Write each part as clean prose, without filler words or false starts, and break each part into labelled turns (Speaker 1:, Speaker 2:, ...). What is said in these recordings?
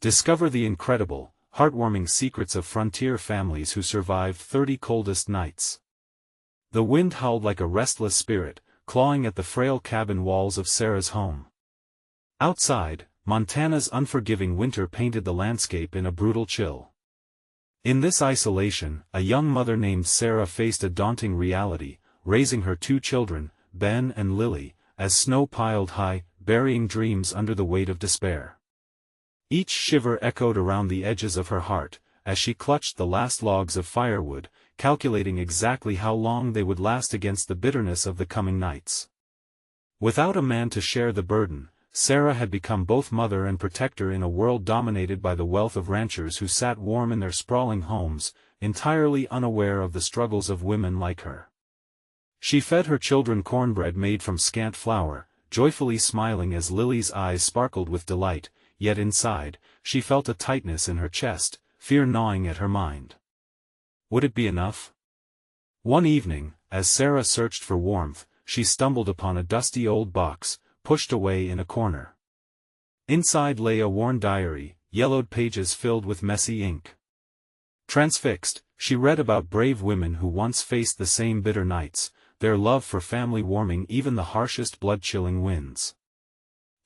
Speaker 1: Discover the incredible, heartwarming secrets of frontier families who survived 30 coldest nights. The wind howled like a restless spirit, clawing at the frail cabin walls of Sarah's home. Outside, Montana's unforgiving winter painted the landscape in a brutal chill. In this isolation, a young mother named Sarah faced a daunting reality, raising her 2 children, Ben and Lily, as snow piled high, burying dreams under the weight of despair. Each shiver echoed around the edges of her heart, as she clutched the last logs of firewood, calculating exactly how long they would last against the bitterness of the coming nights. Without a man to share the burden, Sarah had become both mother and protector in a world dominated by the wealth of ranchers who sat warm in their sprawling homes, entirely unaware of the struggles of women like her. She fed her children cornbread made from scant flour, joyfully smiling as Lily's eyes sparkled with delight, yet inside, she felt a tightness in her chest, fear gnawing at her mind. Would it be enough? One evening, as Sarah searched for warmth, she stumbled upon a dusty old box, pushed away in a corner. Inside lay a worn diary, yellowed pages filled with messy ink. Transfixed, she read about brave women who once faced the same bitter nights, their love for family warming even the harshest blood-chilling winds.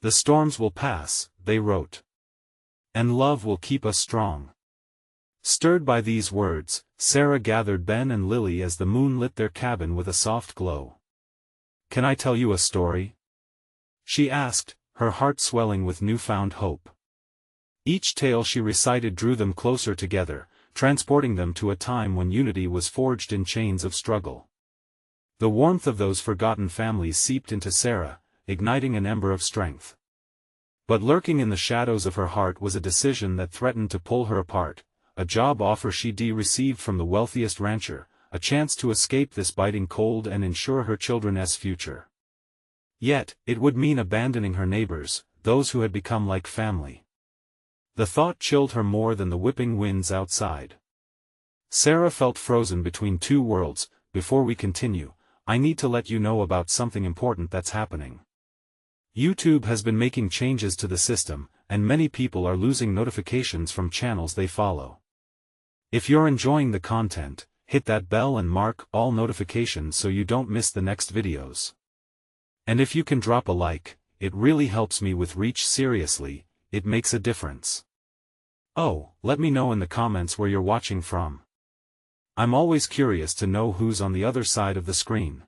Speaker 1: "The storms will pass," they wrote. "And love will keep us strong." Stirred by these words, Sarah gathered Ben and Lily as the moon lit their cabin with a soft glow. "Can I tell you a story?" she asked, her heart swelling with newfound hope. Each tale she recited drew them closer together, transporting them to a time when unity was forged in chains of struggle. The warmth of those forgotten families seeped into Sarah, igniting an ember of strength. But lurking in the shadows of her heart was a decision that threatened to pull her apart, a job offer she'd received from the wealthiest rancher, a chance to escape this biting cold and ensure her children's future. Yet, it would mean abandoning her neighbors, those who had become like family. The thought chilled her more than the whipping winds outside. Sarah felt frozen between 2 worlds. "Before we continue, I need to let you know about something important that's happening. YouTube has been making changes to the system, and many people are losing notifications from channels they follow. If you're enjoying the content, hit that bell and mark all notifications so you don't miss the next videos. And if you can drop a like, it really helps me with reach. Seriously, it makes a difference. Oh, let me know in the comments where you're watching from. I'm always curious to know who's on the other side of the screen.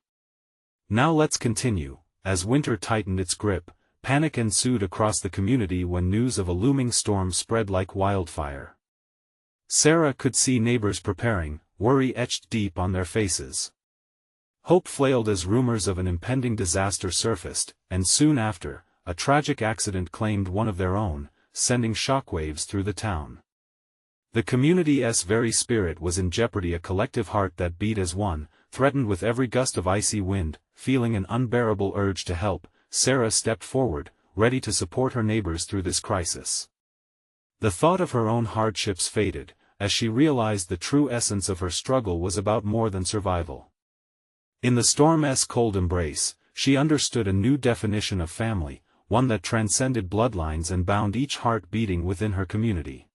Speaker 1: Now let's continue. As winter tightened its grip, panic ensued across the community when news of a looming storm spread like wildfire. Sarah could see neighbors preparing, worry etched deep on their faces. Hope flailed as rumors of an impending disaster surfaced, and soon after, a tragic accident claimed one of their own, sending shockwaves through the town. The community's very spirit was in jeopardy, a collective heart that beat as one, threatened with every gust of icy wind. Feeling an unbearable urge to help, Sarah stepped forward, ready to support her neighbors through this crisis. The thought of her own hardships faded, as she realized the true essence of her struggle was about more than survival. In the storm's cold embrace, she understood a new definition of family, one that transcended bloodlines and bound each heart beating within her community.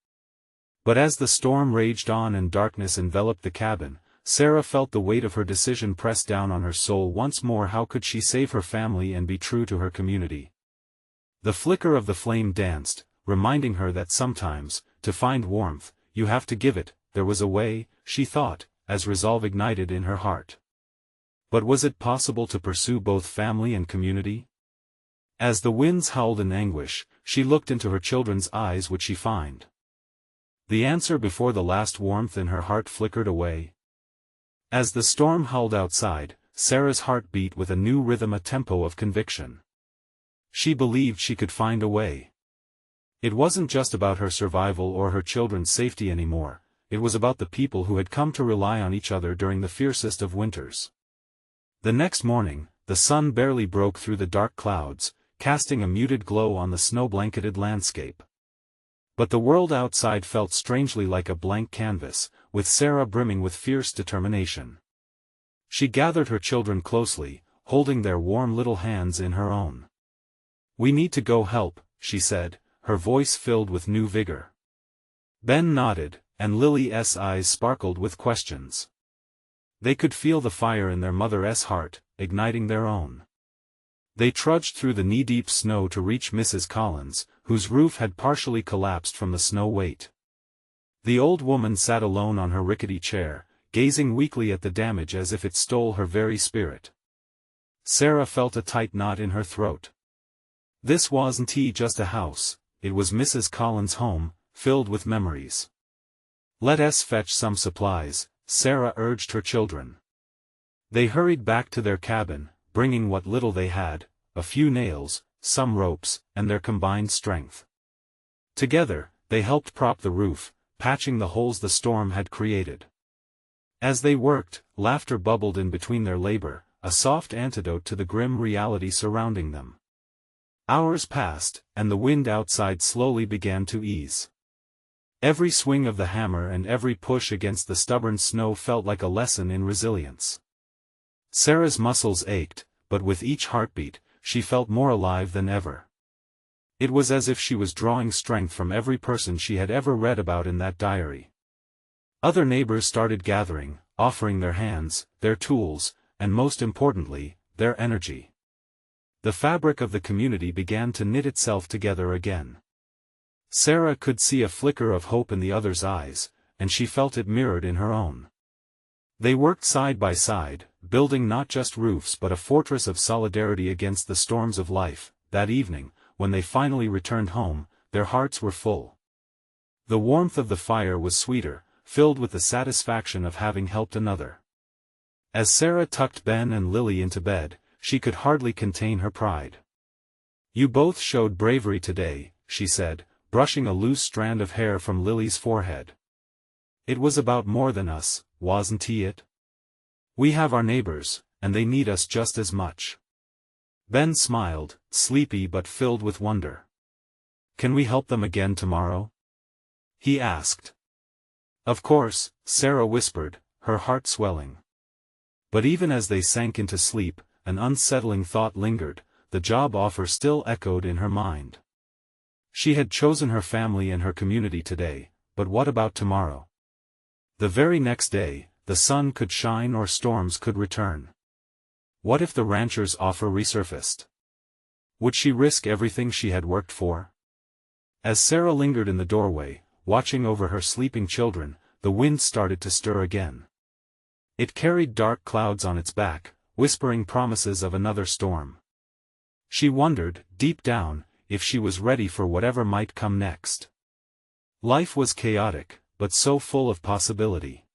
Speaker 1: But as the storm raged on and darkness enveloped the cabin, Sarah felt the weight of her decision press down on her soul once more. How could she save her family and be true to her community? The flicker of the flame danced, reminding her that sometimes, to find warmth, you have to give it. There was a way, she thought, as resolve ignited in her heart. But was it possible to pursue both family and community? As the winds howled in anguish, she looked into her children's eyes. Would she find the answer before the last warmth in her heart flickered away? As the storm howled outside, Sarah's heart beat with a new rhythm, a tempo of conviction. She believed she could find a way. It wasn't just about her survival or her children's safety anymore, it was about the people who had come to rely on each other during the fiercest of winters. The next morning, the sun barely broke through the dark clouds, casting a muted glow on the snow-blanketed landscape. But the world outside felt strangely like a blank canvas, with Sarah brimming with fierce determination. She gathered her children closely, holding their warm little hands in her own. "We need to go help," she said, her voice filled with new vigor. Ben nodded, and Lily's eyes sparkled with questions. They could feel the fire in their mother's heart, igniting their own. They trudged through the knee-deep snow to reach Mrs. Collins, whose roof had partially collapsed from the snow weight. The old woman sat alone on her rickety chair, gazing weakly at the damage as if it stole her very spirit. Sarah felt a tight knot in her throat. This wasn't just a house, it was Mrs. Collins' home, filled with memories. "Let us fetch some supplies," Sarah urged her children. They hurried back to their cabin, bringing what little they had, a few nails, some ropes, and their combined strength. Together, they helped prop the roof, patching the holes the storm had created. As they worked, laughter bubbled in between their labor, a soft antidote to the grim reality surrounding them. Hours passed, and the wind outside slowly began to ease. Every swing of the hammer and every push against the stubborn snow felt like a lesson in resilience. Sarah's muscles ached, but with each heartbeat, she felt more alive than ever. It was as if she was drawing strength from every person she had ever read about in that diary. Other neighbors started gathering, offering their hands, their tools, and most importantly, their energy. The fabric of the community began to knit itself together again. Sarah could see a flicker of hope in the others' eyes, and she felt it mirrored in her own. They worked side by side, building not just roofs but a fortress of solidarity against the storms of life. That evening, when they finally returned home, their hearts were full. The warmth of the fire was sweeter, filled with the satisfaction of having helped another. As Sarah tucked Ben and Lily into bed, she could hardly contain her pride. "You both showed bravery today," she said, brushing a loose strand of hair from Lily's forehead. "It was about more than us, wasn't it? We have our neighbors, and they need us just as much." Ben smiled, sleepy but filled with wonder. "Can we help them again tomorrow?" he asked. "Of course," Sarah whispered, her heart swelling. But even as they sank into sleep, an unsettling thought lingered, the job offer still echoed in her mind. She had chosen her family and her community today, but what about tomorrow? The very next day, the sun could shine or storms could return. What if the rancher's offer resurfaced? Would she risk everything she had worked for? As Sarah lingered in the doorway, watching over her sleeping children, the wind started to stir again. It carried dark clouds on its back, whispering promises of another storm. She wondered, deep down, if she was ready for whatever might come next. Life was chaotic, but so full of possibility.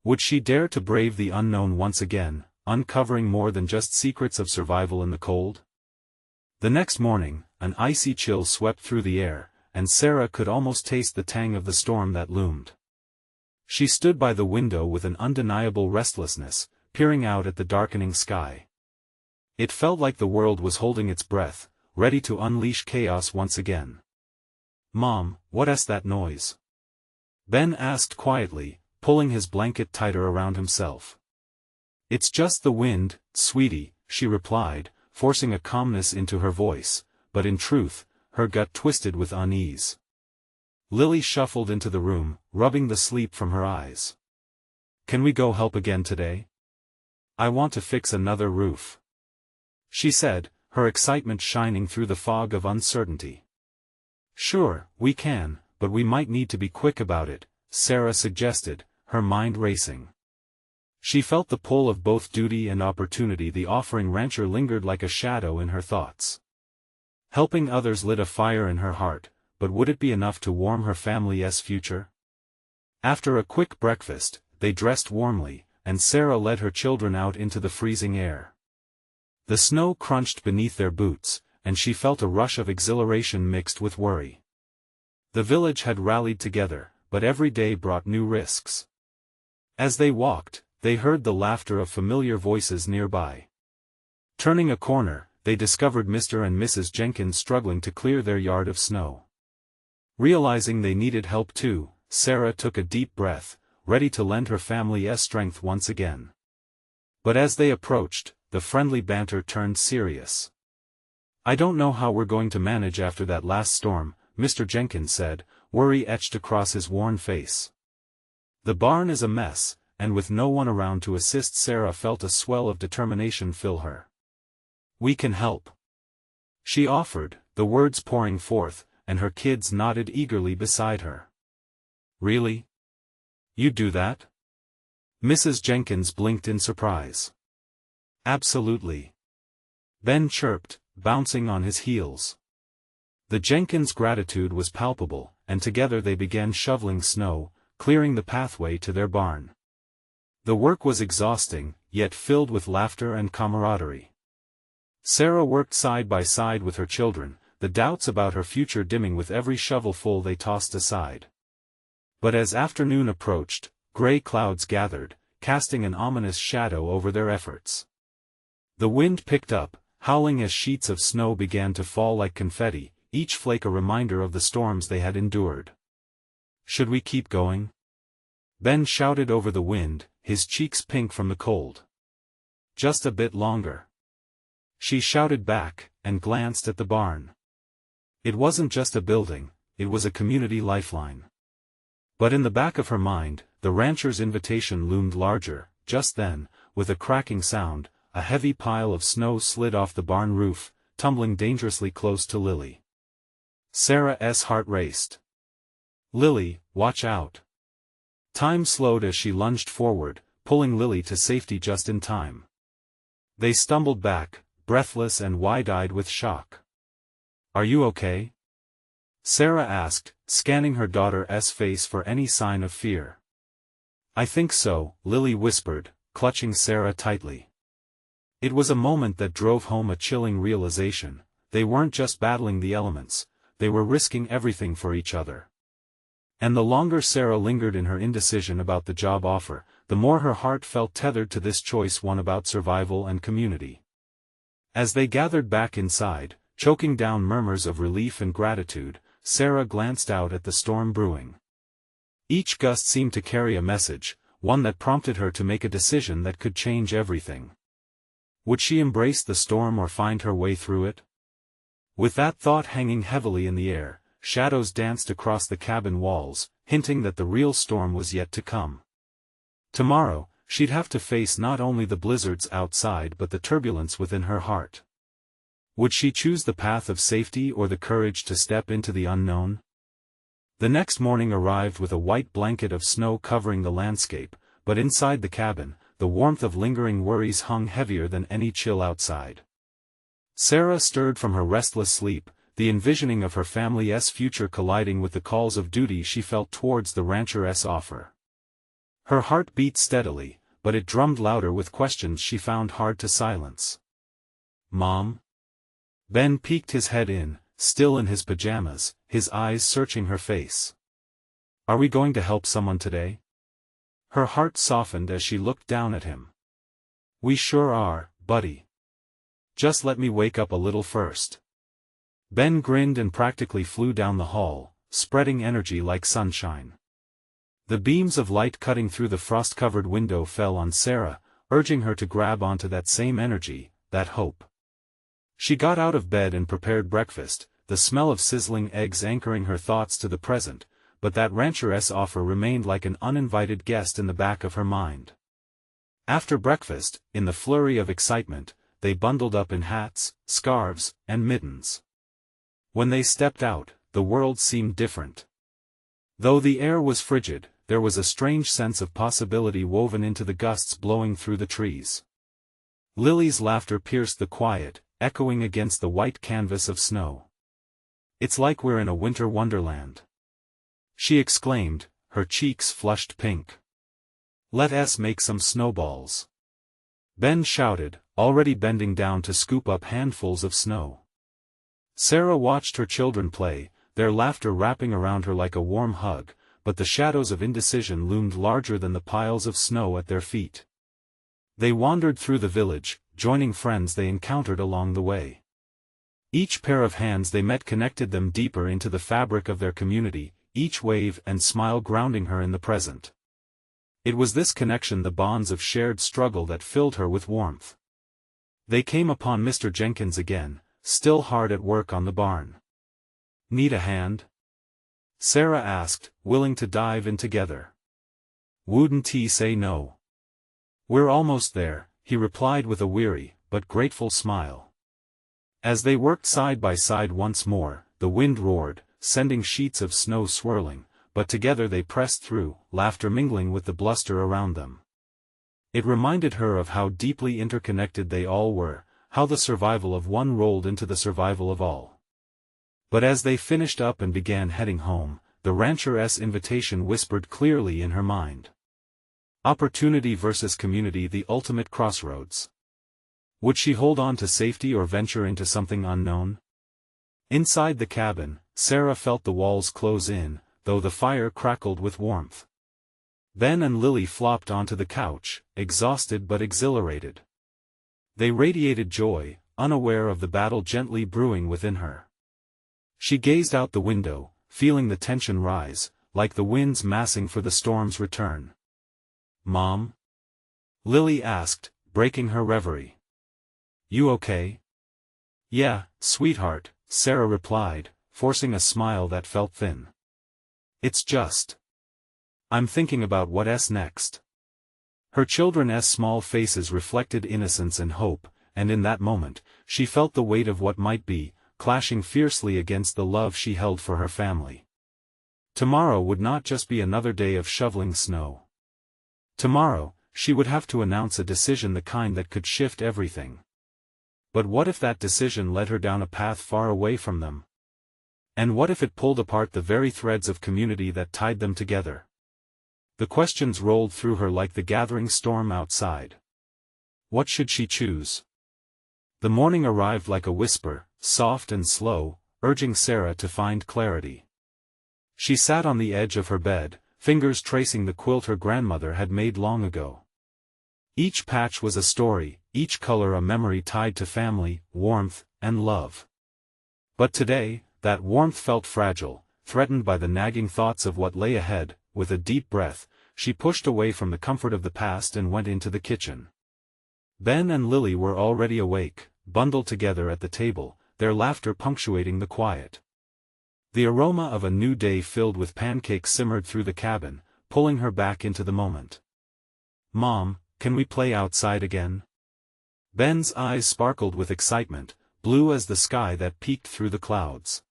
Speaker 1: Would she dare to brave the unknown once again, uncovering more than just secrets of survival in the cold? The next morning, an icy chill swept through the air, and Sarah could almost taste the tang of the storm that loomed. She stood by the window with an undeniable restlessness, peering out at the darkening sky. It felt like the world was holding its breath, ready to unleash chaos once again. "Mom, what's that noise?" Ben asked quietly, pulling his blanket tighter around himself. "It's just the wind, sweetie," she replied, forcing a calmness into her voice, but in truth, her gut twisted with unease. Lily shuffled into the room, rubbing the sleep from her eyes. "Can we go help again today? I want to fix another roof," she said, her excitement shining through the fog of uncertainty. "Sure, we can, but we might need to be quick about it," Sarah suggested, her mind racing. She felt the pull of both duty and opportunity. The offering rancher lingered like a shadow in her thoughts. Helping others lit a fire in her heart, but would it be enough to warm her family's future? After a quick breakfast, they dressed warmly, and Sarah led her children out into the freezing air. The snow crunched beneath their boots, and she felt a rush of exhilaration mixed with worry. The village had rallied together, but every day brought new risks. As they walked, they heard the laughter of familiar voices nearby. Turning a corner, they discovered Mr. and Mrs. Jenkins struggling to clear their yard of snow. Realizing they needed help too, Sarah took a deep breath, ready to lend her family's strength once again. But as they approached, the friendly banter turned serious. "I don't know how we're going to manage after that last storm," Mr. Jenkins said, worry etched across his worn face. The barn is a mess, and with no one around to assist, Sarah felt a swell of determination fill her. We can help, she offered, the words pouring forth, and her kids nodded eagerly beside her. Really? You'd do that? Mrs. Jenkins blinked in surprise. Absolutely, Ben chirped, bouncing on his heels. The Jenkins' gratitude was palpable, and together they began shoveling snow, clearing the pathway to their barn. The work was exhausting, yet filled with laughter and camaraderie. Sarah worked side by side with her children, the doubts about her future dimming with every shovelful they tossed aside. But as afternoon approached, gray clouds gathered, casting an ominous shadow over their efforts. The wind picked up, howling as sheets of snow began to fall like confetti, each flake a reminder of the storms they had endured. Should we keep going? Ben shouted over the wind, his cheeks pink from the cold. Just a bit longer, she shouted back, and glanced at the barn. It wasn't just a building, it was a community lifeline. But in the back of her mind, the rancher's invitation loomed larger. Just then, with a cracking sound, a heavy pile of snow slid off the barn roof, tumbling dangerously close to Lily. Sarah's heart raced. Lily, watch out. Time slowed as she lunged forward, pulling Lily to safety just in time. They stumbled back, breathless and wide-eyed with shock. Are you okay? Sarah asked, scanning her daughter's face for any sign of fear. I think so, Lily whispered, clutching Sarah tightly. It was a moment that drove home a chilling realization. They weren't just battling the elements, they were risking everything for each other. And the longer Sarah lingered in her indecision about the job offer, the more her heart felt tethered to this choice, one about survival and community. As they gathered back inside, choking down murmurs of relief and gratitude, Sarah glanced out at the storm brewing. Each gust seemed to carry a message, one that prompted her to make a decision that could change everything. Would she embrace the storm or find her way through it? With that thought hanging heavily in the air, shadows danced across the cabin walls, hinting that the real storm was yet to come. Tomorrow, she'd have to face not only the blizzards outside but the turbulence within her heart. Would she choose the path of safety or the courage to step into the unknown? The next morning arrived with a white blanket of snow covering the landscape, but inside the cabin, the warmth of lingering worries hung heavier than any chill outside. Sarah stirred from her restless sleep, the envisioning of her family's future colliding with the calls of duty she felt towards the rancher's offer. Her heart beat steadily, but it drummed louder with questions she found hard to silence. Mom? Ben peeked his head in, still in his pajamas, his eyes searching her face. Are we going to help someone today? Her heart softened as she looked down at him. We sure are, buddy. Just let me wake up a little first. Ben grinned and practically flew down the hall, spreading energy like sunshine. The beams of light cutting through the frost-covered window fell on Sarah, urging her to grab onto that same energy, that hope. She got out of bed and prepared breakfast, the smell of sizzling eggs anchoring her thoughts to the present, but that rancher's offer remained like an uninvited guest in the back of her mind. After breakfast, in the flurry of excitement, they bundled up in hats, scarves, and mittens. When they stepped out, the world seemed different. Though the air was frigid, there was a strange sense of possibility woven into the gusts blowing through the trees. Lily's laughter pierced the quiet, echoing against the white canvas of snow. It's like we're in a winter wonderland, she exclaimed, her cheeks flushed pink. Let us make some snowballs, Ben shouted, already bending down to scoop up handfuls of snow. Sarah watched her children play, their laughter wrapping around her like a warm hug, but the shadows of indecision loomed larger than the piles of snow at their feet. They wandered through the village, joining friends they encountered along the way. Each pair of hands they met connected them deeper into the fabric of their community, each wave and smile grounding her in the present. It was this connection, the bonds of shared struggle, that filled her with warmth. They came upon Mr. Jenkins again, still hard at work on the barn. Need a hand? Sarah asked, willing to dive in together. Wouldn't he say no? We're almost there, he replied with a weary, but grateful smile. As they worked side by side once more, the wind roared, sending sheets of snow swirling, but together they pressed through, laughter mingling with the bluster around them. It reminded her of how deeply interconnected they all were, how the survival of one rolled into the survival of all. But as they finished up and began heading home, the rancher's invitation whispered clearly in her mind. Opportunity versus community, the ultimate crossroads. Would she hold on to safety or venture into something unknown? Inside the cabin, Sarah felt the walls close in, though the fire crackled with warmth. Ben and Lily flopped onto the couch, exhausted but exhilarated. They radiated joy, unaware of the battle gently brewing within her. She gazed out the window, feeling the tension rise, like the winds massing for the storm's return. "Mom?" Lily asked, breaking her reverie. "You okay?" "Yeah, sweetheart," Sarah replied, forcing a smile that felt thin. "It's just. I'm thinking about what's next." Her children's small faces reflected innocence and hope, and in that moment, she felt the weight of what might be, clashing fiercely against the love she held for her family. Tomorrow would not just be another day of shoveling snow. Tomorrow, she would have to announce a decision, the kind that could shift everything. But what if that decision led her down a path far away from them? And what if it pulled apart the very threads of community that tied them together? The questions rolled through her like the gathering storm outside. What should she choose? The morning arrived like a whisper, soft and slow, urging Sarah to find clarity. She sat on the edge of her bed, fingers tracing the quilt her grandmother had made long ago. Each patch was a story, each color a memory tied to family, warmth, and love. But today, that warmth felt fragile, threatened by the nagging thoughts of what lay ahead. With a deep breath, she pushed away from the comfort of the past and went into the kitchen. Ben and Lily were already awake, bundled together at the table, their laughter punctuating the quiet. The aroma of a new day filled with pancakes simmered through the cabin, pulling her back into the moment. "Mom, can we play outside again?" Ben's eyes sparkled with excitement, blue as the sky that peeked through the clouds.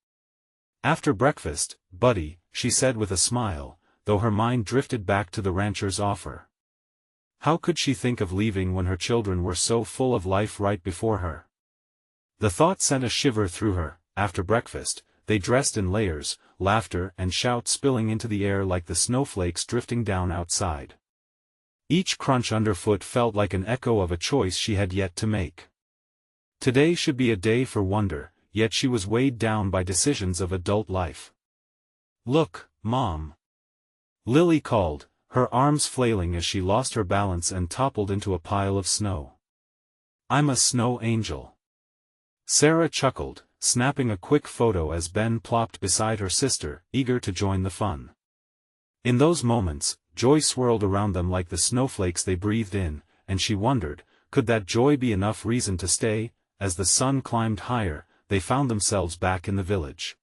Speaker 1: "After breakfast, buddy," she said with a smile, though her mind drifted back to the rancher's offer. How could she think of leaving when her children were so full of life right before her? The thought sent a shiver through her. After breakfast, they dressed in layers, laughter and shouts spilling into the air like the snowflakes drifting down outside. Each crunch underfoot felt like an echo of a choice she had yet to make. Today should be a day for wonder, yet she was weighed down by decisions of adult life. "Look, Mom!" Lily called, her arms flailing as she lost her balance and toppled into a pile of snow. "I'm a snow angel." Sarah chuckled, snapping a quick photo as Ben plopped beside her sister, eager to join the fun. In those moments, joy swirled around them like the snowflakes they breathed in, and she wondered, could that joy be enough reason to stay? As the sun climbed higher, they found themselves back in the village.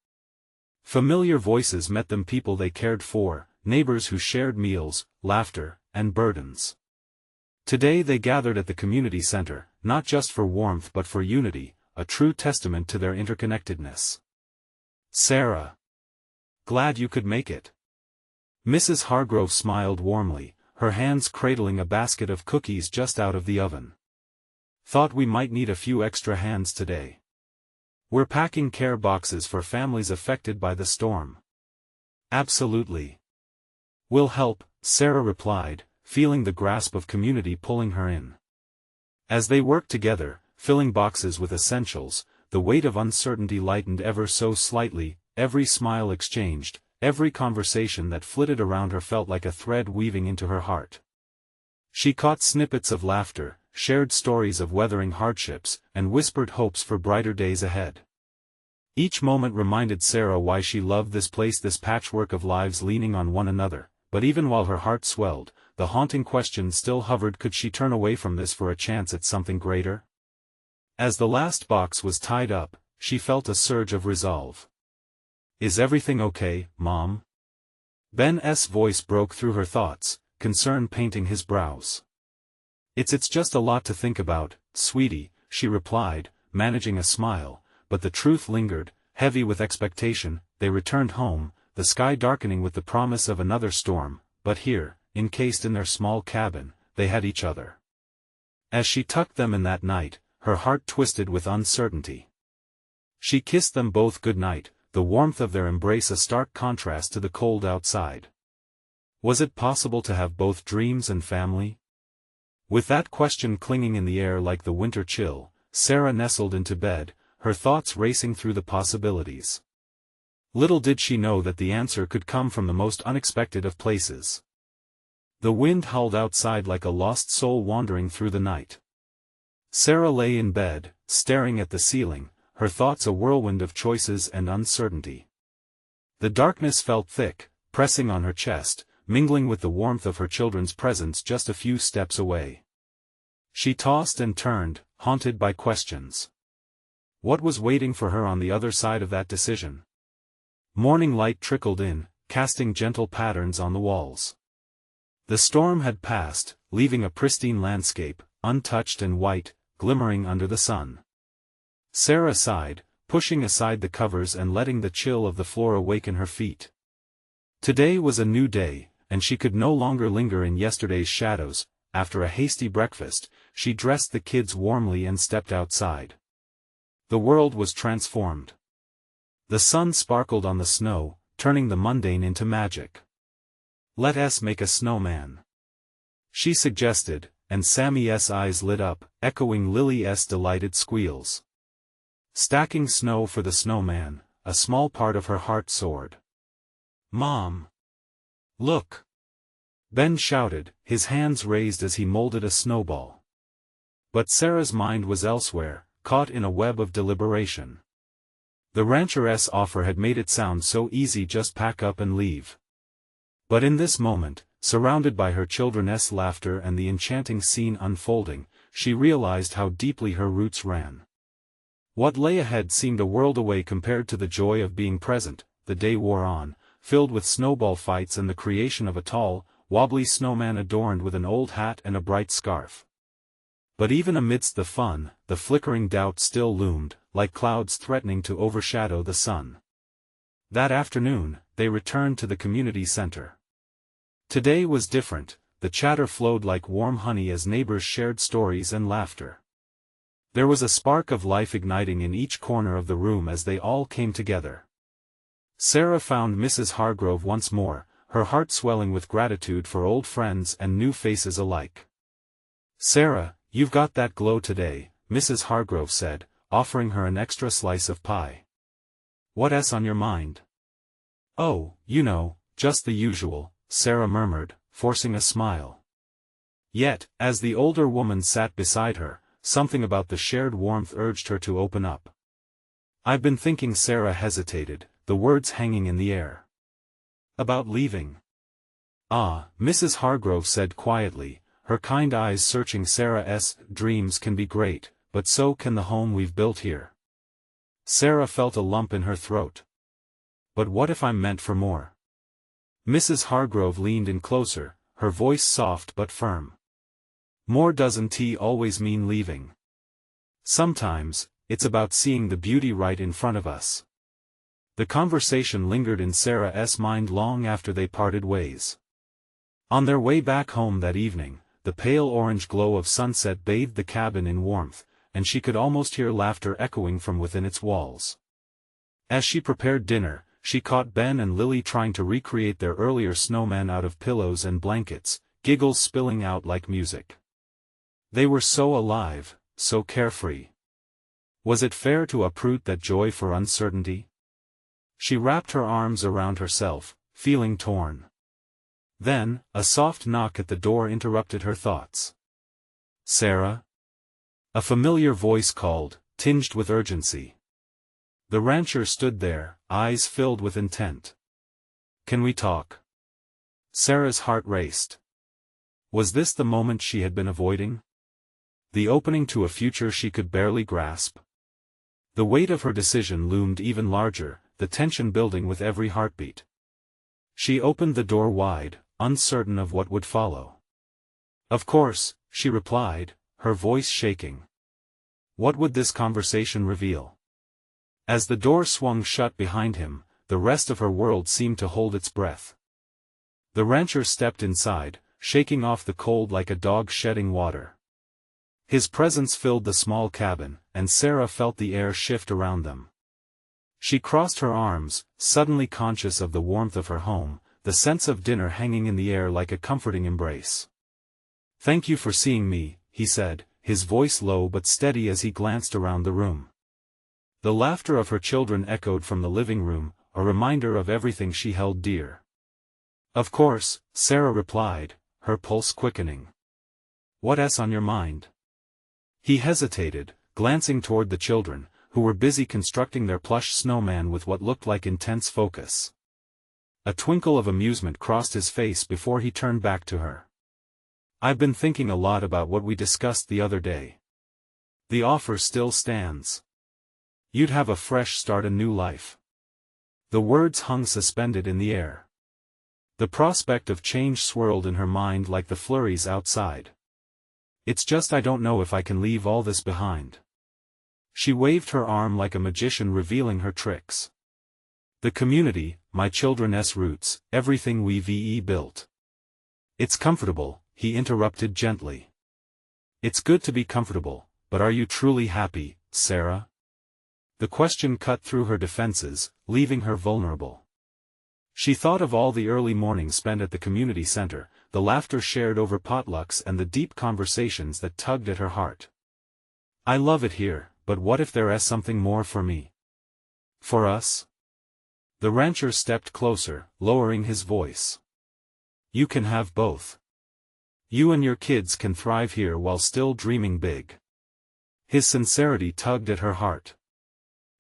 Speaker 1: Familiar voices met them, people they cared for, neighbors who shared meals, laughter, and burdens. Today they gathered at the community center, not just for warmth but for unity, a true testament to their interconnectedness. "Sarah. Glad you could make it." Mrs. Hargrove smiled warmly, her hands cradling a basket of cookies just out of the oven. "Thought we might need a few extra hands today. We're packing care boxes for families affected by the storm." "Absolutely. We'll help," Sarah replied, feeling the grasp of community pulling her in. As they worked together, filling boxes with essentials, the weight of uncertainty lightened ever so slightly. Every smile exchanged, every conversation that flitted around her felt like a thread weaving into her heart. She caught snippets of laughter, shared stories of weathering hardships, and whispered hopes for brighter days ahead. Each moment reminded Sarah why she loved this place, this patchwork of lives leaning on one another. But even while her heart swelled, the haunting question still hovered: could she turn away from this for a chance at something greater? As the last box was tied up, she felt a surge of resolve. Is everything okay, Mom? Ben's voice broke through her thoughts, concern painting his brows. It's just a lot to think about, sweetie, she replied, managing a smile, but the truth lingered, heavy with expectation. They returned home, the sky darkening with the promise of another storm, but here, encased in their small cabin, they had each other. As she tucked them in that night, her heart twisted with uncertainty. She kissed them both good night, the warmth of their embrace a stark contrast to the cold outside. Was it possible to have both dreams and family? With that question clinging in the air like the winter chill, Sarah nestled into bed, her thoughts racing through the possibilities. Little did she know that the answer could come from the most unexpected of places. The wind howled outside like a lost soul wandering through the night. Sarah lay in bed, staring at the ceiling, her thoughts a whirlwind of choices and uncertainty. The darkness felt thick, pressing on her chest, mingling with the warmth of her children's presence just a few steps away. She tossed and turned, haunted by questions. What was waiting for her on the other side of that decision? Morning light trickled in, casting gentle patterns on the walls. The storm had passed, leaving a pristine landscape, untouched and white, glimmering under the sun. Sarah sighed, pushing aside the covers and letting the chill of the floor awaken her feet. Today was a new day, and she could no longer linger in yesterday's shadows. After a hasty breakfast, she dressed the kids warmly and stepped outside. The world was transformed. The sun sparkled on the snow, turning the mundane into magic. "Let's make a snowman," she suggested, and Sammy's eyes lit up, echoing Lily's delighted squeals. Stacking snow for the snowman, a small part of her heart soared. "Mom! Look!" Ben shouted, his hands raised as he molded a snowball. But Sarah's mind was elsewhere, caught in a web of deliberation. The rancheress offer had made it sound so easy, just pack up and leave. But in this moment, surrounded by her children's laughter and the enchanting scene unfolding, she realized how deeply her roots ran. What lay ahead seemed a world away compared to the joy of being present. The day wore on, filled with snowball fights and the creation of a tall, wobbly snowman adorned with an old hat and a bright scarf. But even amidst the fun, the flickering doubt still loomed, like clouds threatening to overshadow the sun. That afternoon, they returned to the community center. Today was different, the chatter flowed like warm honey as neighbors shared stories and laughter. There was a spark of life igniting in each corner of the room as they all came together. Sarah found Mrs. Hargrove once more, her heart swelling with gratitude for old friends and new faces alike. "Sarah, you've got that glow today," Mrs. Hargrove said, offering her an extra slice of pie. "What's on your mind?" "Oh, just the usual," Sarah murmured, forcing a smile. Yet, as the older woman sat beside her, something about the shared warmth urged her to open up. "I've been thinking." Sarah hesitated, the words hanging in the air. "About leaving." "Ah," Mrs. Hargrove said quietly, her kind eyes searching Sarah's. "Dreams can be great, but so can the home we've built here." Sarah felt a lump in her throat. "But what if I'm meant for more?" Mrs. Hargrove leaned in closer, her voice soft but firm. "More doesn't always mean leaving. Sometimes, it's about seeing the beauty right in front of us." The conversation lingered in Sarah's mind long after they parted ways. On their way back home that evening, the pale orange glow of sunset bathed the cabin in warmth, and she could almost hear laughter echoing from within its walls. As she prepared dinner, she caught Ben and Lily trying to recreate their earlier snowman out of pillows and blankets, giggles spilling out like music. They were so alive, so carefree. Was it fair to uproot that joy for uncertainty? She wrapped her arms around herself, feeling torn. Then, a soft knock at the door interrupted her thoughts. "Sarah?" A familiar voice called, tinged with urgency. The rancher stood there, eyes filled with intent. "Can we talk?" Sarah's heart raced. Was this the moment she had been avoiding? The opening to a future she could barely grasp? The weight of her decision loomed even larger, the tension building with every heartbeat. She opened the door wide, uncertain of what would follow. "Of course," she replied, her voice shaking. What would this conversation reveal? As the door swung shut behind him, the rest of her world seemed to hold its breath. The rancher stepped inside, shaking off the cold like a dog shedding water. His presence filled the small cabin, and Sarah felt the air shift around them. She crossed her arms, suddenly conscious of the warmth of her home, the sense of dinner hanging in the air like a comforting embrace. "Thank you for seeing me," he said, his voice low but steady as he glanced around the room. The laughter of her children echoed from the living room, a reminder of everything she held dear. "Of course," Sarah replied, her pulse quickening. "What's on your mind?" He hesitated, glancing toward the children, who were busy constructing their plush snowman with what looked like intense focus. A twinkle of amusement crossed his face before he turned back to her. "I've been thinking a lot about what we discussed the other day. The offer still stands. You'd have a fresh start, a new life." The words hung suspended in the air. The prospect of change swirled in her mind like the flurries outside. "It's just I don't know if I can leave all this behind." She waved her arm like a magician revealing her tricks. "The community, my children's roots, everything we've built." "It's comfortable," he interrupted gently. "It's good to be comfortable, but are you truly happy, Sarah?" The question cut through her defenses, leaving her vulnerable. She thought of all the early mornings spent at the community center, the laughter shared over potlucks and the deep conversations that tugged at her heart. "I love it here, but what if there is something more for me? For us?" The rancher stepped closer, lowering his voice. "You can have both. You and your kids can thrive here while still dreaming big." His sincerity tugged at her heart.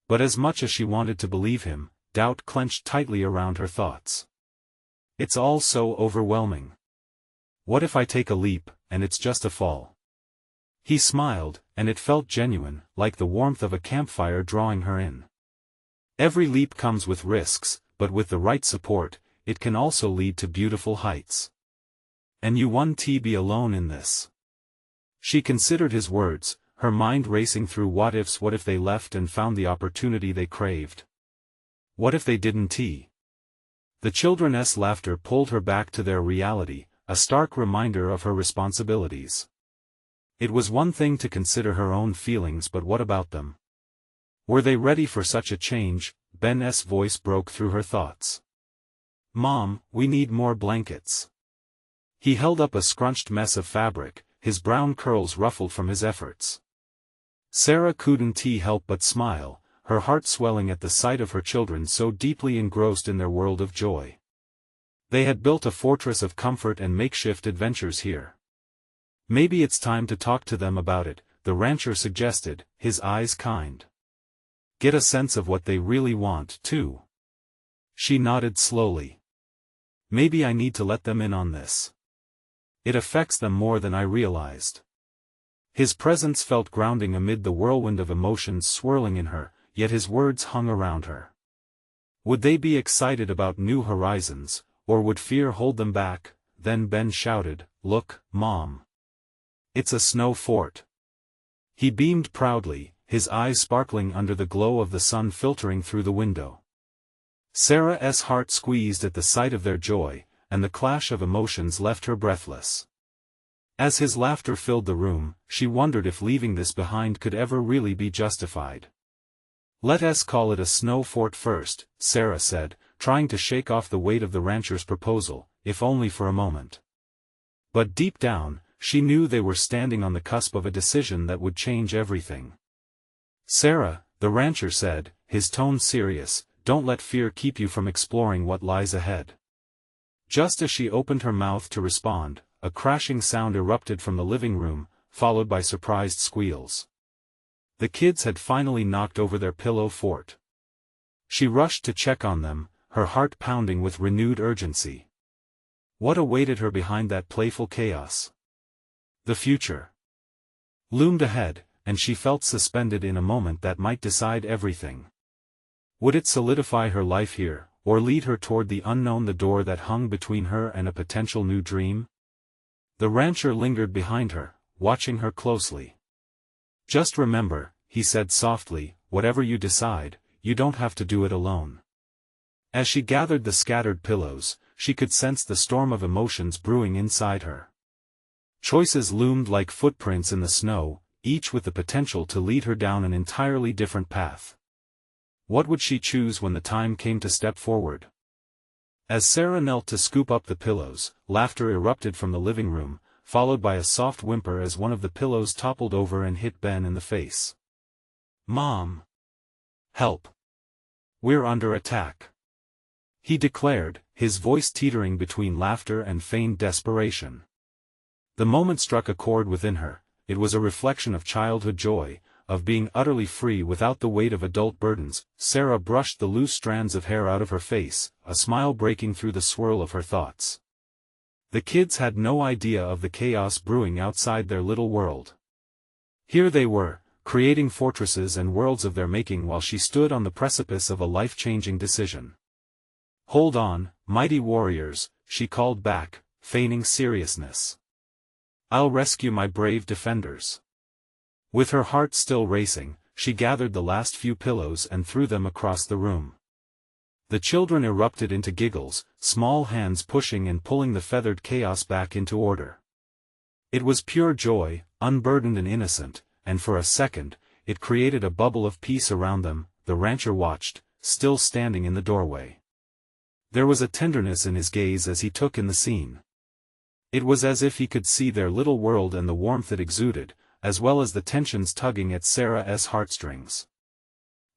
Speaker 1: But as much as she wanted to believe him, doubt clenched tightly around her thoughts. "It's all so overwhelming. What if I take a leap, and it's just a fall?" He smiled, and it felt genuine, like the warmth of a campfire drawing her in. "Every leap comes with risks, but with the right support, it can also lead to beautiful heights. And you won't be alone in this." She considered his words, her mind racing through what if they left and found the opportunity they craved. What if they didn't? The children's laughter pulled her back to their reality, a stark reminder of her responsibilities. It was one thing to consider her own feelings, but what about them? Were they ready for such a change? Ben's voice broke through her thoughts. "Mom, we need more blankets." He held up a scrunched mess of fabric, his brown curls ruffled from his efforts. Sarah couldn't help but smile, her heart swelling at the sight of her children so deeply engrossed in their world of joy. They had built a fortress of comfort and makeshift adventures here. "Maybe it's time to talk to them about it," the rancher suggested, his eyes kind. "Get a sense of what they really want, too." She nodded slowly. "Maybe I need to let them in on this. It affects them more than I realized." His presence felt grounding amid the whirlwind of emotions swirling in her, yet his words hung around her. Would they be excited about new horizons, or would fear hold them back? Then Ben shouted, "Look, Mom. It's a snow fort." He beamed proudly, his eyes sparkling under the glow of the sun filtering through the window. Sarah's heart squeezed at the sight of their joy, and the clash of emotions left her breathless. As his laughter filled the room, she wondered if leaving this behind could ever really be justified. "Let's call it a snow fort first," Sarah said, trying to shake off the weight of the rancher's proposal, if only for a moment. But deep down, she knew they were standing on the cusp of a decision that would change everything. "Sarah," the rancher said, his tone serious, "don't let fear keep you from exploring what lies ahead." Just as she opened her mouth to respond, a crashing sound erupted from the living room, followed by surprised squeals. The kids had finally knocked over their pillow fort. She rushed to check on them, her heart pounding with renewed urgency. What awaited her behind that playful chaos? The future loomed ahead, and she felt suspended in a moment that might decide everything. Would it solidify her life here, or lead her toward the unknown, the door that hung between her and a potential new dream? The rancher lingered behind her, watching her closely. "Just remember," he said softly, "whatever you decide, you don't have to do it alone." As she gathered the scattered pillows, she could sense the storm of emotions brewing inside her. Choices loomed like footprints in the snow, each with the potential to lead her down an entirely different path. What would she choose when the time came to step forward? As Sarah knelt to scoop up the pillows, laughter erupted from the living room, followed by a soft whimper as one of the pillows toppled over and hit Ben in the face. "Mom! Help! We're under attack!" he declared, his voice teetering between laughter and feigned desperation. The moment struck a chord within her. It was a reflection of childhood joy, of being utterly free without the weight of adult burdens. Sarah brushed the loose strands of hair out of her face, a smile breaking through the swirl of her thoughts. The kids had no idea of the chaos brewing outside their little world. Here they were, creating fortresses and worlds of their making while she stood on the precipice of a life-changing decision. "Hold on, mighty warriors," she called back, feigning seriousness. "I'll rescue my brave defenders." With her heart still racing, she gathered the last few pillows and threw them across the room. The children erupted into giggles, small hands pushing and pulling the feathered chaos back into order. It was pure joy, unburdened and innocent, and for a second, it created a bubble of peace around them. The rancher watched, still standing in the doorway. There was a tenderness in his gaze as he took in the scene. It was as if he could see their little world and the warmth it exuded, as well as the tensions tugging at Sarah's heartstrings.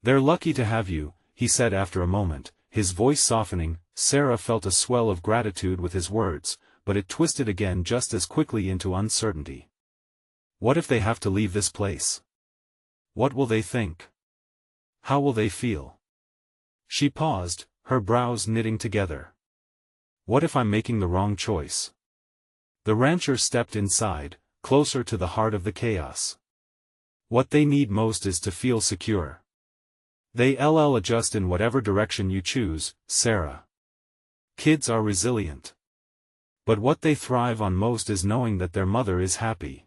Speaker 1: "They're lucky to have you," he said after a moment, his voice softening. Sarah felt a swell of gratitude with his words, but it twisted again just as quickly into uncertainty. What if they have to leave this place? What will they think? How will they feel? She paused, her brows knitting together. What if I'm making the wrong choice? The rancher stepped inside, closer to the heart of the chaos. "What they need most is to feel secure. They'll adjust in whatever direction you choose, Sarah. Kids are resilient. But what they thrive on most is knowing that their mother is happy."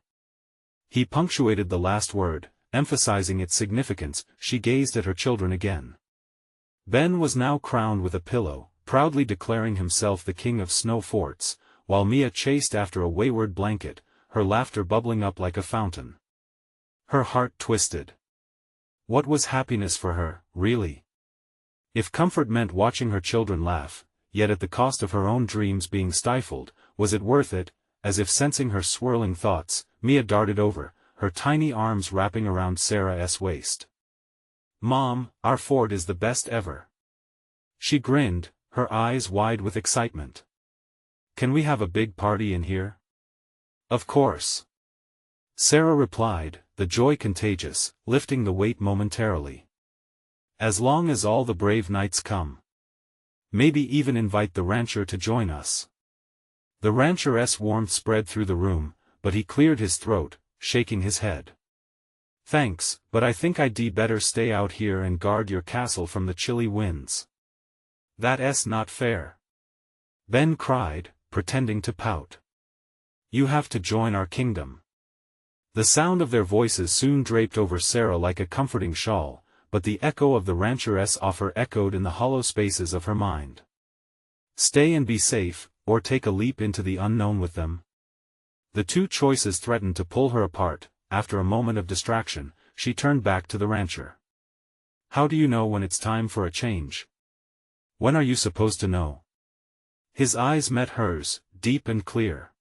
Speaker 1: He punctuated the last word, emphasizing its significance. She gazed at her children again. Ben was now crowned with a pillow, proudly declaring himself the king of snow forts, while Mia chased after a wayward blanket, her laughter bubbling up like a fountain. Her heart twisted. What was happiness for her, really? If comfort meant watching her children laugh, yet at the cost of her own dreams being stifled, was it worth it? As if sensing her swirling thoughts, Mia darted over, her tiny arms wrapping around Sarah's waist. "Mom, our fort is the best ever." She grinned, her eyes wide with excitement. "Can we have a big party in here?" "Of course." Sarah replied, the joy contagious, lifting the weight momentarily. "As long as all the brave knights come. Maybe even invite the rancher to join us." The rancher's warmth spread through the room, but he cleared his throat, shaking his head. "Thanks, but I think I'd better stay out here and guard your castle from the chilly winds." "That's not fair," Ben cried, pretending to pout. "You have to join our kingdom." The sound of their voices soon draped over Sarah like a comforting shawl, but the echo of the rancher's offer echoed in the hollow spaces of her mind. Stay and be safe, or take a leap into the unknown with them. The two choices threatened to pull her apart. After a moment of distraction, she turned back to the rancher. "How do you know when it's time for a change? When are you supposed to know?" His eyes met hers, deep and clear.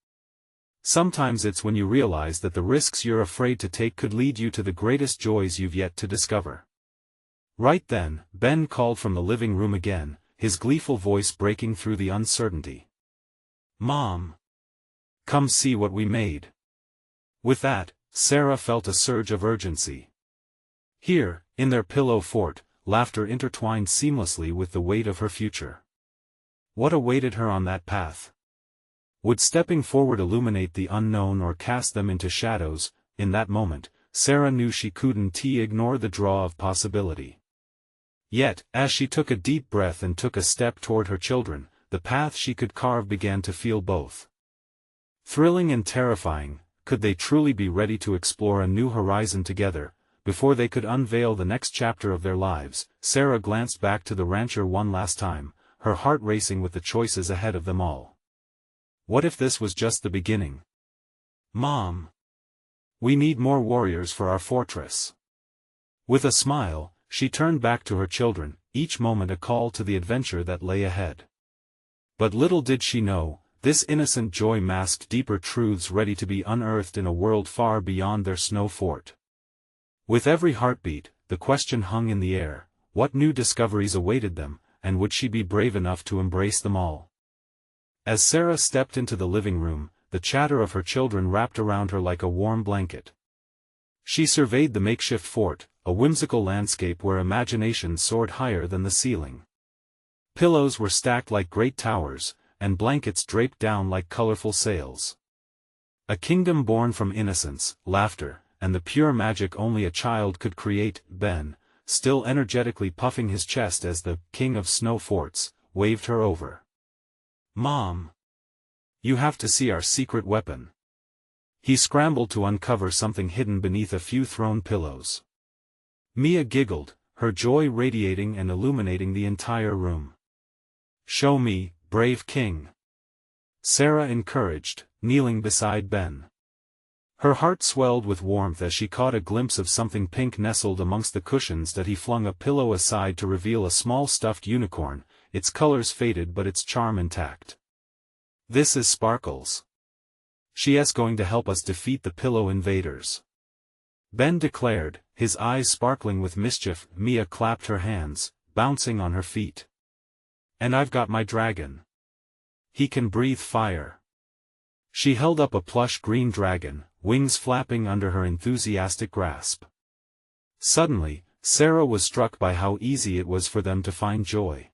Speaker 1: "Sometimes it's when you realize that the risks you're afraid to take could lead you to the greatest joys you've yet to discover." Right then, Ben called from the living room again, his gleeful voice breaking through the uncertainty. "Mom! Come see what we made." With that, Sarah felt a surge of urgency. Here, in their pillow fort, laughter intertwined seamlessly with the weight of her future. What awaited her on that path? Would stepping forward illuminate the unknown or cast them into shadows? In that moment, Sarah knew she couldn't ignore the draw of possibility. Yet, as she took a deep breath and took a step toward her children, the path she could carve began to feel both thrilling and terrifying. Could they truly be ready to explore a new horizon together? Before they could unveil the next chapter of their lives, Sarah glanced back to the rancher one last time, her heart racing with the choices ahead of them all. What if this was just the beginning? Mom! We need more warriors for our fortress. With a smile, she turned back to her children, each moment a call to the adventure that lay ahead. But little did she know, this innocent joy masked deeper truths ready to be unearthed in a world far beyond their snow fort. With every heartbeat, the question hung in the air: what new discoveries awaited them, and would she be brave enough to embrace them all? As Sarah stepped into the living room, the chatter of her children wrapped around her like a warm blanket. She surveyed the makeshift fort, a whimsical landscape where imagination soared higher than the ceiling. Pillows were stacked like great towers, and blankets draped down like colorful sails. A kingdom born from innocence, laughter, and the pure magic only a child could create. Ben, still energetically puffing his chest as the king of snow forts, waved her over. Mom! You have to see our secret weapon. He scrambled to uncover something hidden beneath a few thrown pillows. Mia giggled, her joy radiating and illuminating the entire room. Show me, brave king. Sarah encouraged, kneeling beside Ben. Her heart swelled with warmth as she caught a glimpse of something pink nestled amongst the cushions that he flung a pillow aside to reveal a small stuffed unicorn, its colors faded but its charm intact. This is Sparkles. She's going to help us defeat the pillow invaders, Ben declared, his eyes sparkling with mischief. Mia clapped her hands, bouncing on her feet. And I've got my dragon. He can breathe fire. She held up a plush green dragon, wings flapping under her enthusiastic grasp. Suddenly, Sarah was struck by how easy it was for them to find joy.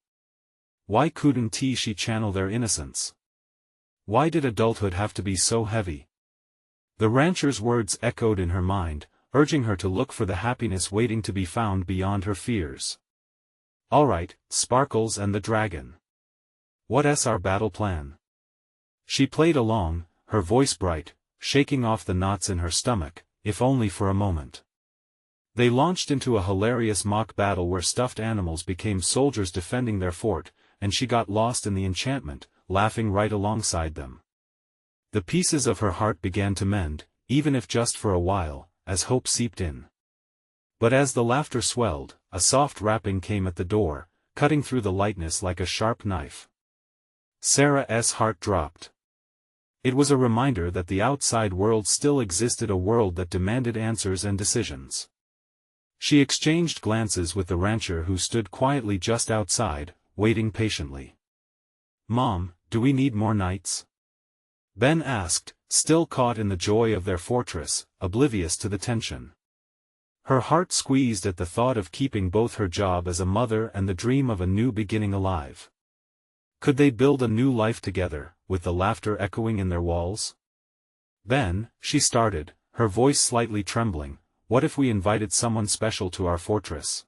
Speaker 1: Why couldn't she channel their innocence? Why did adulthood have to be so heavy? The rancher's words echoed in her mind, urging her to look for the happiness waiting to be found beyond her fears. All right, Sparkles and the dragon. What's our battle plan? She played along, her voice bright, shaking off the knots in her stomach, if only for a moment. They launched into a hilarious mock battle where stuffed animals became soldiers defending their fort, and she got lost in the enchantment, laughing right alongside them. The pieces of her heart began to mend, even if just for a while, as hope seeped in. But as the laughter swelled, a soft rapping came at the door, cutting through the lightness like a sharp knife. Sarah's heart dropped. It was a reminder that the outside world still existed, a world that demanded answers and decisions. She exchanged glances with the rancher who stood quietly just outside, waiting patiently. Mom, do we need more knights? Ben asked, still caught in the joy of their fortress, oblivious to the tension. Her heart squeezed at the thought of keeping both her job as a mother and the dream of a new beginning alive. Could they build a new life together, with the laughter echoing in their walls? Ben, she started, her voice slightly trembling, what if we invited someone special to our fortress?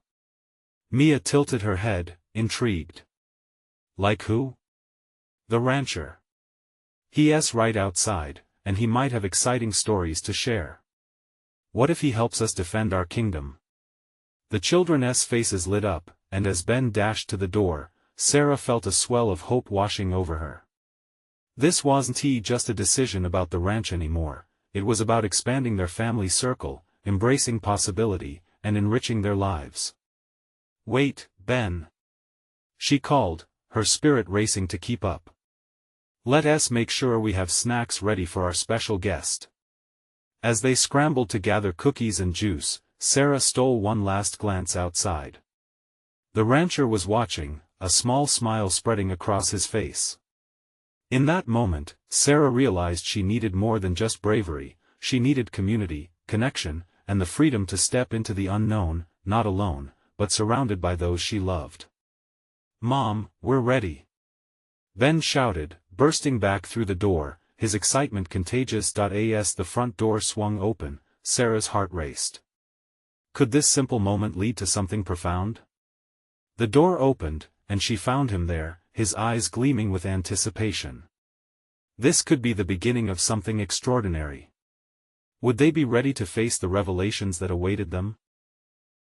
Speaker 1: Mia tilted her head, intrigued. Like who? The rancher. He's right outside, and he might have exciting stories to share. What if he helps us defend our kingdom? The children's faces lit up, and as Ben dashed to the door, Sarah felt a swell of hope washing over her. This wasn't just a decision about the ranch anymore, it was about expanding their family circle, embracing possibility, and enriching their lives. Wait, Ben. She called, her spirit racing to keep up. Let's make sure we have snacks ready for our special guest. As they scrambled to gather cookies and juice, Sarah stole one last glance outside. The rancher was watching, a small smile spreading across his face. In that moment, Sarah realized she needed more than just bravery, she needed community, connection, and the freedom to step into the unknown, not alone, but surrounded by those she loved. Mom, we're ready. Ben shouted, bursting back through the door, his excitement contagious. As the front door swung open, Sarah's heart raced. Could this simple moment lead to something profound? The door opened, and she found him there, his eyes gleaming with anticipation. This could be the beginning of something extraordinary. Would they be ready to face the revelations that awaited them?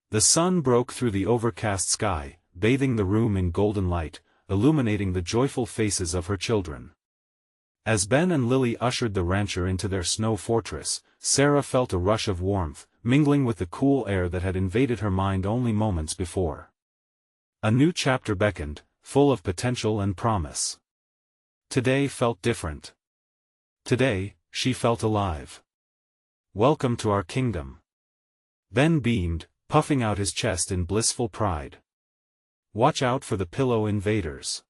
Speaker 1: The sun broke through the overcast sky, bathing the room in golden light, illuminating the joyful faces of her children. As Ben and Lily ushered the rancher into their snow fortress, Sarah felt a rush of warmth, mingling with the cool air that had invaded her mind only moments before. A new chapter beckoned, full of potential and promise. Today felt different. Today, she felt alive. Welcome to our kingdom. Ben beamed, puffing out his chest in blissful pride. Watch out for the pillow invaders.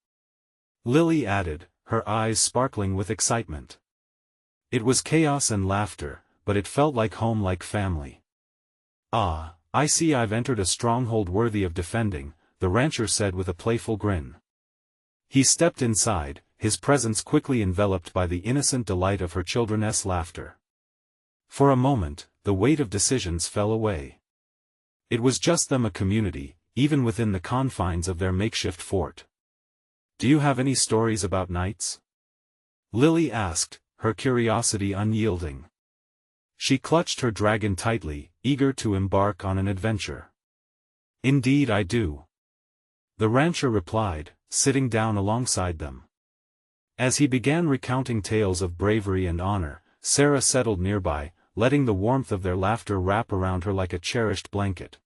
Speaker 1: Lily added, her eyes sparkling with excitement. It was chaos and laughter, but it felt like home, like family. Ah, I see I've entered a stronghold worthy of defending, the rancher said with a playful grin. He stepped inside, his presence quickly enveloped by the innocent delight of her children's laughter. For a moment, the weight of decisions fell away. It was just them, a community, even within the confines of their makeshift fort. Do you have any stories about knights? Lily asked, her curiosity unyielding. She clutched her dragon tightly, eager to embark on an adventure. Indeed I do. The rancher replied, sitting down alongside them. As he began recounting tales of bravery and honor, Sarah settled nearby, letting the warmth of their laughter wrap around her like a cherished blanket.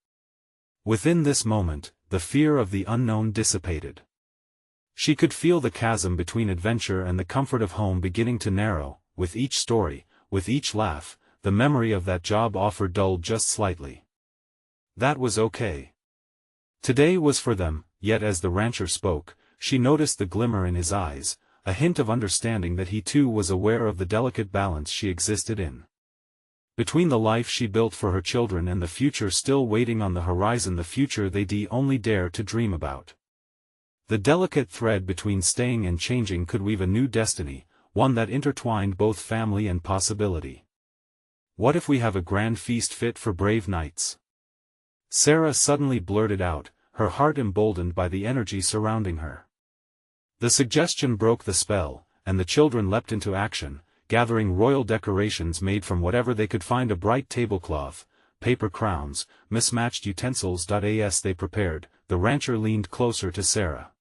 Speaker 1: Within this moment, the fear of the unknown dissipated. She could feel the chasm between adventure and the comfort of home beginning to narrow. With each story, with each laugh, the memory of that job offer dulled just slightly. That was okay. Today was for them, yet as the rancher spoke, she noticed the glimmer in his eyes, a hint of understanding that he too was aware of the delicate balance she existed in. Between the life she built for her children and the future still waiting on the horizon, the future they'd only dare to dream about. The delicate thread between staying and changing could weave a new destiny, one that intertwined both family and possibility. What if we have a grand feast fit for brave knights? Sarah suddenly blurted out, her heart emboldened by the energy surrounding her. The suggestion broke the spell, and the children leapt into action, gathering royal decorations made from whatever they could find: a bright tablecloth, paper crowns, mismatched utensils. As they prepared, the rancher leaned closer to Sarah.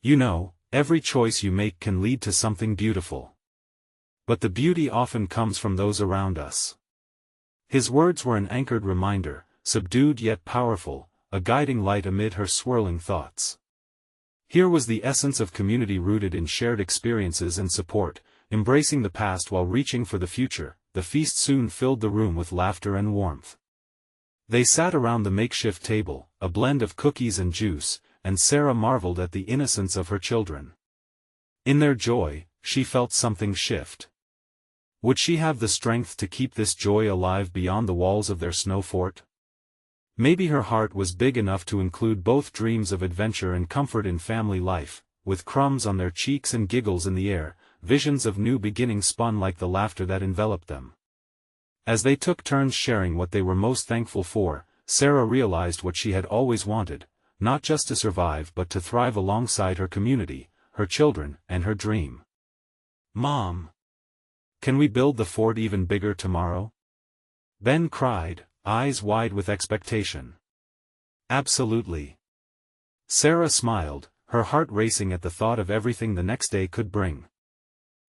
Speaker 1: You know, every choice you make can lead to something beautiful. But the beauty often comes from those around us. His words were an anchored reminder, subdued yet powerful, a guiding light amid her swirling thoughts. Here was the essence of community rooted in shared experiences and support, embracing the past while reaching for the future. The feast soon filled the room with laughter and warmth. They sat around the makeshift table, a blend of cookies and juice, and Sarah marveled at the innocence of her children. In their joy, she felt something shift. Would she have the strength to keep this joy alive beyond the walls of their snow fort? Maybe her heart was big enough to include both dreams of adventure and comfort in family life. With crumbs on their cheeks and giggles in the air, visions of new beginnings spun like the laughter that enveloped them. As they took turns sharing what they were most thankful for, Sarah realized what she had always wanted, not just to survive but to thrive alongside her community, her children, and her dream. Mom! Can we build the fort even bigger tomorrow? Ben cried, eyes wide with expectation. Absolutely. Sarah smiled, her heart racing at the thought of everything the next day could bring.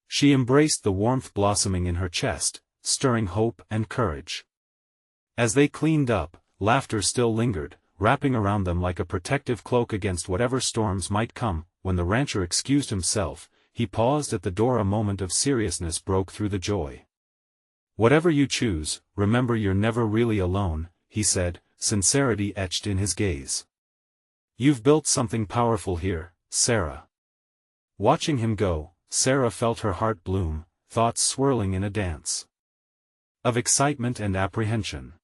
Speaker 1: She embraced the warmth blossoming in her chest, stirring hope and courage. As they cleaned up, laughter still lingered, wrapping around them like a protective cloak against whatever storms might come. When the rancher excused himself, he paused at the door. A moment of seriousness broke through the joy. Whatever you choose, remember you're never really alone, he said, sincerity etched in his gaze. You've built something powerful here, Sarah. Watching him go, Sarah felt her heart bloom, thoughts swirling in a dance of excitement and apprehension.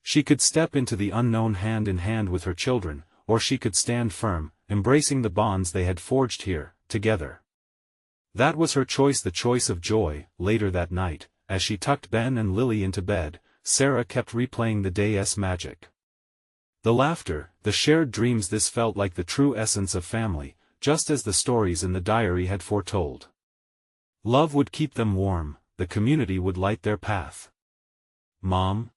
Speaker 1: She could step into the unknown hand in hand with her children, or she could stand firm, embracing the bonds they had forged here, together. That was her choice, the choice of joy. Later that night, as she tucked Ben and Lily into bed, Sarah kept replaying the day's magic. The laughter, the shared dreams, this felt like the true essence of family, just as the stories in the diary had foretold. Love would keep them warm, the community would light their path. "Mom?"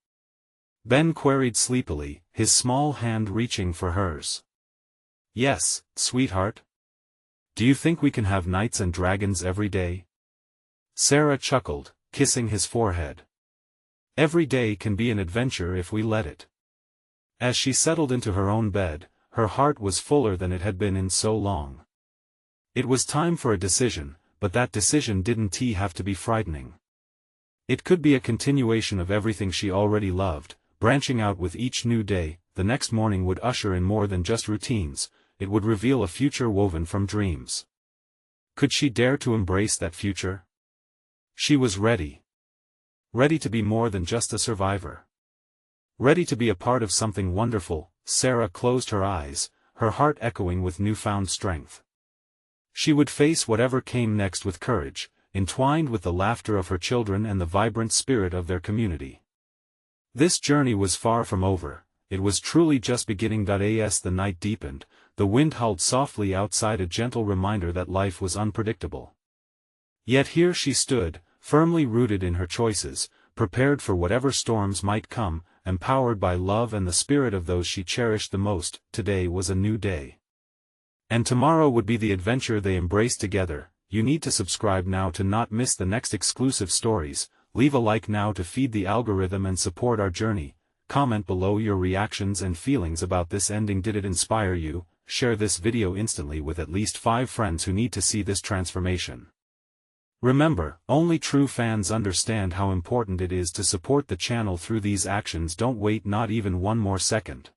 Speaker 1: Ben queried sleepily, his small hand reaching for hers. "Yes, sweetheart? Do you think we can have knights and dragons every day?" Sarah chuckled, kissing his forehead. "Every day can be an adventure if we let it." As she settled into her own bed, her heart was fuller than it had been in so long. It was time for a decision, but that decision didn't have to be frightening. It could be a continuation of everything she already loved, branching out with each new day. The next morning would usher in more than just routines, it would reveal a future woven from dreams. Could she dare to embrace that future? She was ready. Ready to be more than just a survivor. Ready to be a part of something wonderful. Sarah closed her eyes, her heart echoing with newfound strength. She would face whatever came next with courage, entwined with the laughter of her children and the vibrant spirit of their community. This journey was far from over, it was truly just beginning. As the night deepened, the wind howled softly outside, a gentle reminder that life was unpredictable. Yet here she stood, firmly rooted in her choices, prepared for whatever storms might come, empowered by love and the spirit of those she cherished the most. Today was a new day. And tomorrow would be the adventure they embraced together. You need to subscribe now to not miss the next exclusive stories. Leave a like now to feed the algorithm and support our journey. Comment below your reactions and feelings about this ending. Did it inspire you? Share this video instantly with at least 5 friends who need to see this transformation. Remember, only true fans understand how important it is to support the channel through these actions. Don't wait not even one more second.